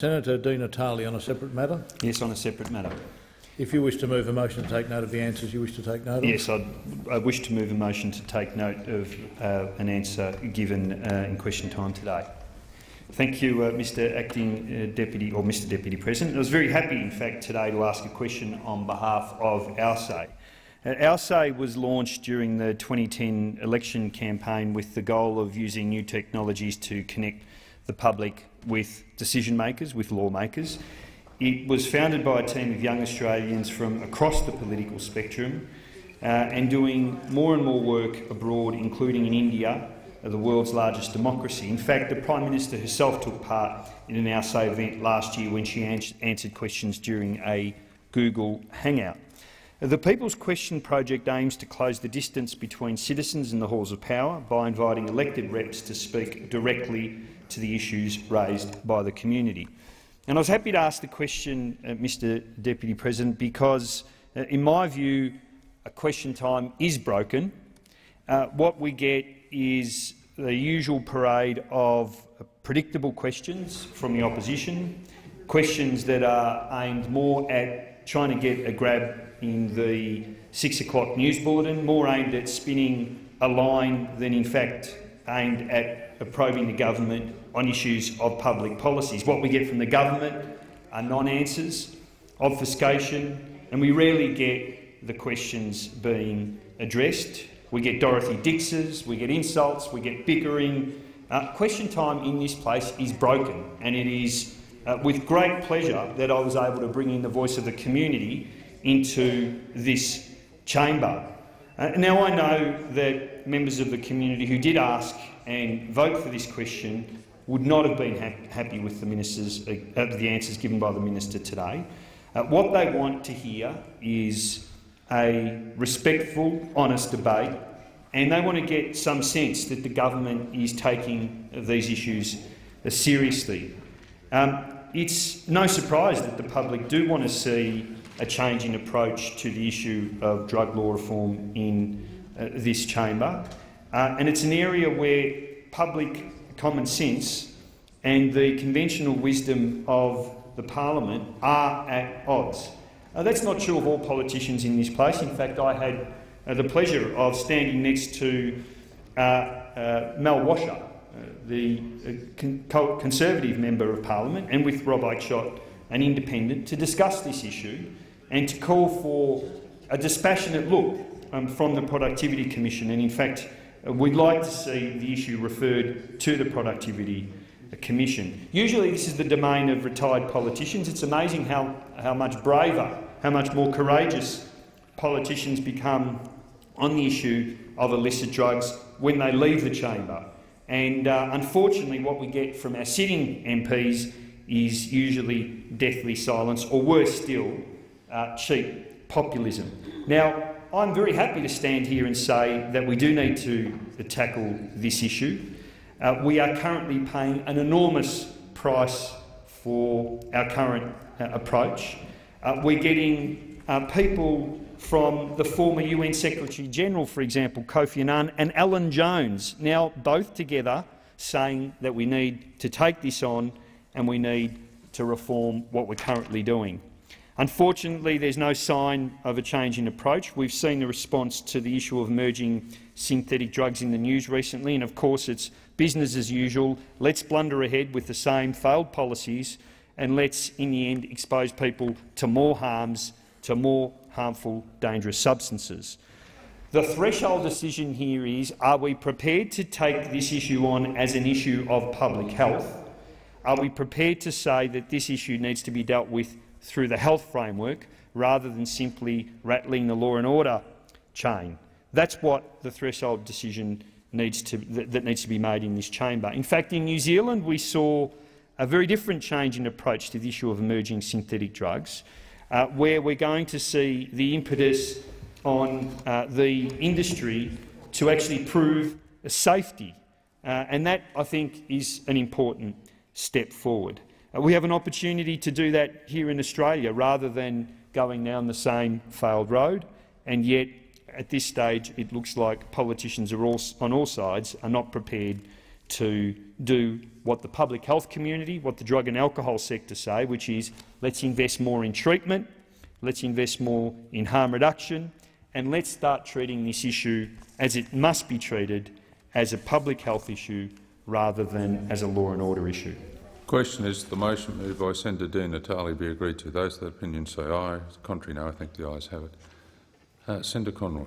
Senator Di Natale on a separate matter? Yes, on a separate matter. If you wish to move a motion to take note of the answers you wish to take note of. Yes, I wish to move a motion to take note of an answer given in question time today. Thank you, Mr Acting Deputy or Mr Deputy President. I was very happy, in fact, today to ask a question on behalf of OurSay. OurSay was launched during the 2010 election campaign with the goal of using new technologies to connect the public with decision-makers, with lawmakers. It was founded by a team of young Australians from across the political spectrum and doing more and more work abroad, including in India, the world's largest democracy. In fact, the Prime Minister herself took part in an OurSay event last year when she answered questions during a Google Hangout. The People's Question project aims to close the distance between citizens and the halls of power by inviting elected reps to speak directly to the issues raised by the community. And I was happy to ask the question, Mr Deputy President, because, in my view, a question time is broken. What we get is the usual parade of predictable questions from the opposition, questions that are aimed more at trying to get a grab in the 6 o'clock news bulletin, more aimed at spinning a line than in fact aimed at probing the government on issues of public policies. What we get from the government are non-answers, obfuscation, and we rarely get the questions being addressed. We get Dorothy Dixes, we get insults, we get bickering. Question time in this place is broken, and it is with great pleasure that I was able to bring in the voice of the community into this chamber. Now, I know that members of the community who did ask and vote for this question would not have been happy with the answers given by the minister today. What they want to hear is a respectful, honest debate, and they want to get some sense that the government is taking these issues seriously. It's no surprise that the public do want to see a change in approach to the issue of drug law reform in this chamber, and it's an area where public common sense and the conventional wisdom of the parliament are at odds. That's not true of all politicians in this place. In fact, I had the pleasure of standing next to Mel Washer, the Conservative Member of Parliament, and with Rob Oakeshott, an independent, to discuss this issue and to call for a dispassionate look from the Productivity Commission. And in fact, we'd like to see the issue referred to the Productivity Commission. Usually this is the domain of retired politicians. It's amazing how much braver, how much more courageous politicians become on the issue of illicit drugs when they leave the chamber. And unfortunately what we get from our sitting MPs is usually deathly silence, or worse still, cheap populism. Now, I'm very happy to stand here and say that we do need to tackle this issue. We are currently paying an enormous price for our current approach. We're getting people from the former UN Secretary-General, for example, Kofi Annan, and Alan Jones, now both together saying that we need to take this on and we need to reform what we're currently doing. Unfortunately, there's no sign of a change in approach. We've seen the response to the issue of emerging synthetic drugs in the news recently, and of course it's business as usual. Let's blunder ahead with the same failed policies, and let's, in the end, expose people to more harms, to more harmful, dangerous substances. The threshold decision here is, are we prepared to take this issue on as an issue of public health? Are we prepared to say that this issue needs to be dealt with through the health framework rather than simply rattling the law and order chain? That's what the threshold decision needs to be made in this chamber. In fact, in New Zealand we saw a very different change in approach to the issue of emerging synthetic drugs, where we're going to see the impetus on the industry to actually prove safety, and that, I think, is an important step forward. We have an opportunity to do that here in Australia rather than going down the same failed road, and yet at this stage it looks like politicians on all sides are not prepared to do what the public health community, what the drug and alcohol sector say, which is let's invest more in treatment, let's invest more in harm reduction, and let's start treating this issue as it must be treated, as a public health issue rather than as a law and order issue. Question is, the motion moved by Senator Di Natale be agreed to. Those of that opinion say aye. Contrary, no. I think the ayes have it. Senator Conroy.